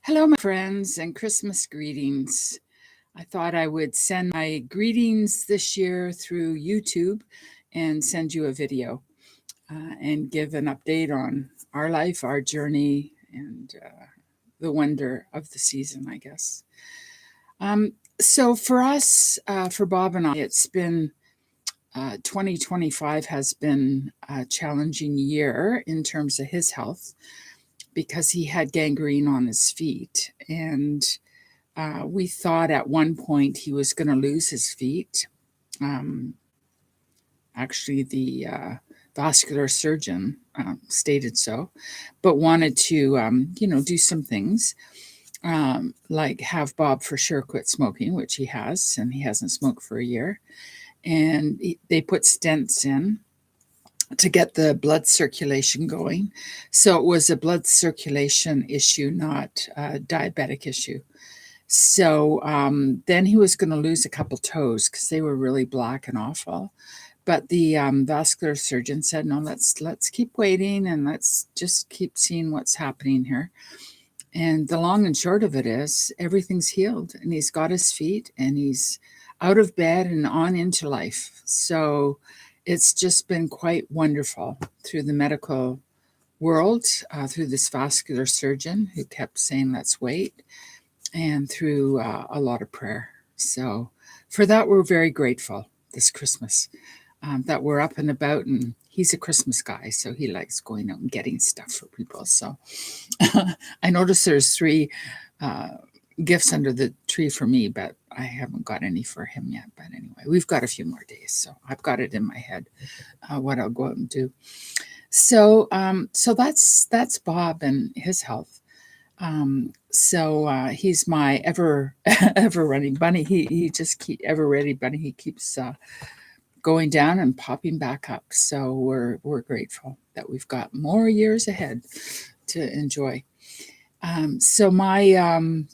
Hello, my friends, and Christmas greetings. I thought I would send my greetings this year through YouTube and send you a video and give an update on our life, our journey, and the wonder of the season, I guess. So for us, for Bob and I, it's been 2025 has been a challenging year in terms of his health because he had gangrene on his feet. And we thought at one point he was going to lose his feet. Actually, the vascular surgeon stated so, but wanted to, do some things. Like have Bob for sure quit smoking, which he has, and he hasn't smoked for a year. And they put stents in to get the blood circulation going. So it was a blood circulation issue, not a diabetic issue. So then he was going to lose a couple toes because they were really black and awful. But the vascular surgeon said, no, let's keep waiting and let's just keep seeing what's happening here. And the long and short of it is everything's healed and he's got his feet and he's out of bed and on into life. So it's just been quite wonderful through the medical world, through this vascular surgeon who kept saying, let's wait, and through a lot of prayer. So for that, we're very grateful this Christmas that we're up and about, and he's a Christmas guy, so he likes going out and getting stuff for people. So I noticed there's 3 gifts under the tree for me, but I haven't got any for him yet. But anyway, we've got a few more days, so I've got it in my head what I'll go out and do. So that's Bob and his health. He's my ever running bunny. He just ever ready bunny. He keeps going down and popping back up. So we're grateful that we've got more years ahead to enjoy. So my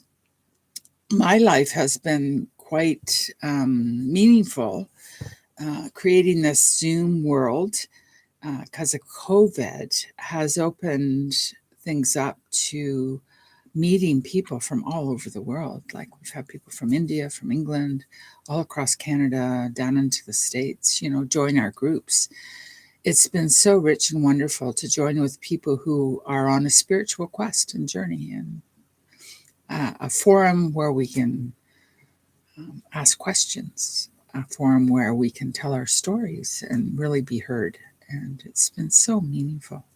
life has been quite meaningful, creating this Zoom world because of COVID has opened things up to meeting people from all over the world. Like we've had people from India, from England, all across Canada, down into the States, join our groups. It's been so rich and wonderful to join with people who are on a spiritual quest and journey, and a forum where we can ask questions, a forum where we can tell our stories and really be heard. And it's been so meaningful.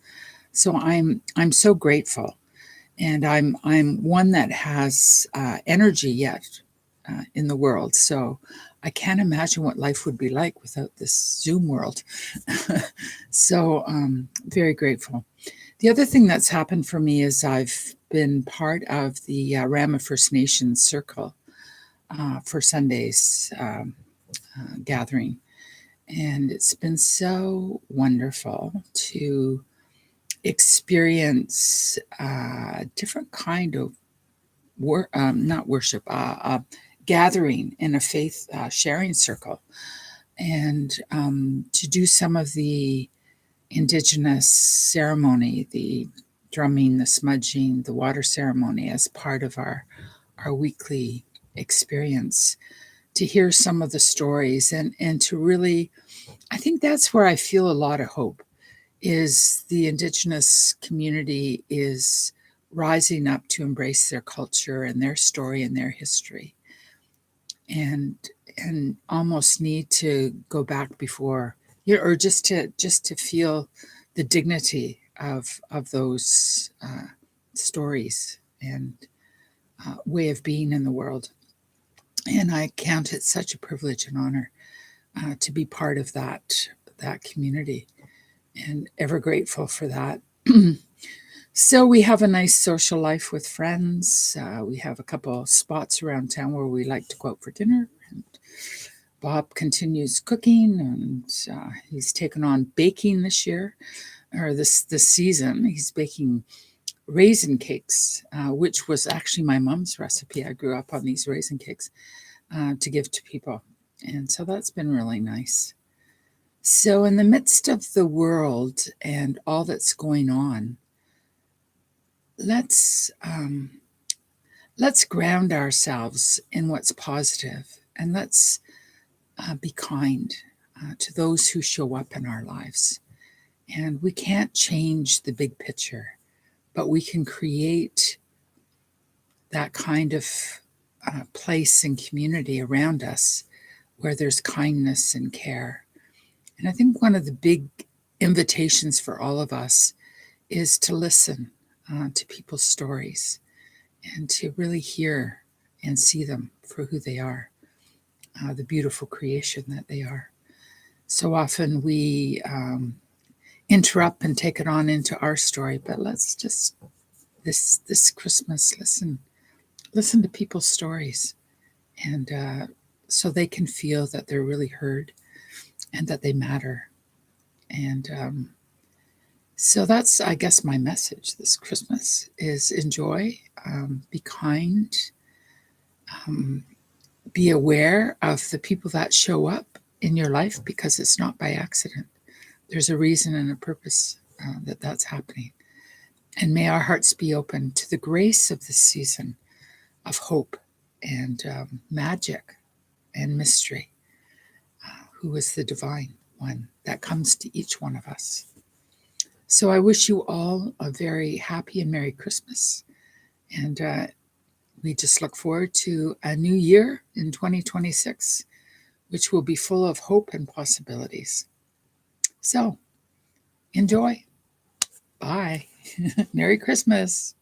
So I'm so grateful. And I'm one that has energy yet in the world. So I can't imagine what life would be like without this Zoom world. So very grateful. The other thing that's happened for me is I've been part of the Rama First Nations Circle for Sunday's gathering. And it's been so wonderful to experience a different kind of not worship, gathering in a faith sharing circle, and to do some of the Indigenous ceremony, the drumming, the smudging, the water ceremony as part of our weekly experience, to hear some of the stories and to really, I think that's where I feel a lot of hope, is the Indigenous community is rising up to embrace their culture and their story and their history, and almost need to go back before, or just to feel the dignity of those stories and way of being in the world. And I count it such a privilege and honor to be part of that community, and ever grateful for that. So we have a nice social life with friends. We have a couple spots around town where we like to go out for dinner. And Bob continues cooking, and he's taken on baking this year, or this season. He's baking raisin cakes, which was actually my mom's recipe. I grew up on these raisin cakes to give to people. And so that's been really nice. So in the midst of the world and all that's going on, let's let's ground ourselves in what's positive, and let's be kind to those who show up in our lives. And we can't change the big picture, but we can create that kind of place and community around us where there's kindness and care. And I think one of the big invitations for all of us is to listen to people's stories and to really hear and see them for who they are, the beautiful creation that they are. So often we interrupt and take it on into our story, but let's just this Christmas listen to people's stories, and so they can feel that they're really heard and that they matter. And so that's, I guess, my message this Christmas is enjoy, be kind, be aware of the people that show up in your life, because it's not by accident. There's a reason and a purpose that that's happening. And may our hearts be open to the grace of this season of hope and magic and mystery, who is the divine one that comes to each one of us. So I wish you all a very happy and Merry Christmas. And we just look forward to a new year in 2026, which will be full of hope and possibilities. So enjoy. Bye. Merry Christmas.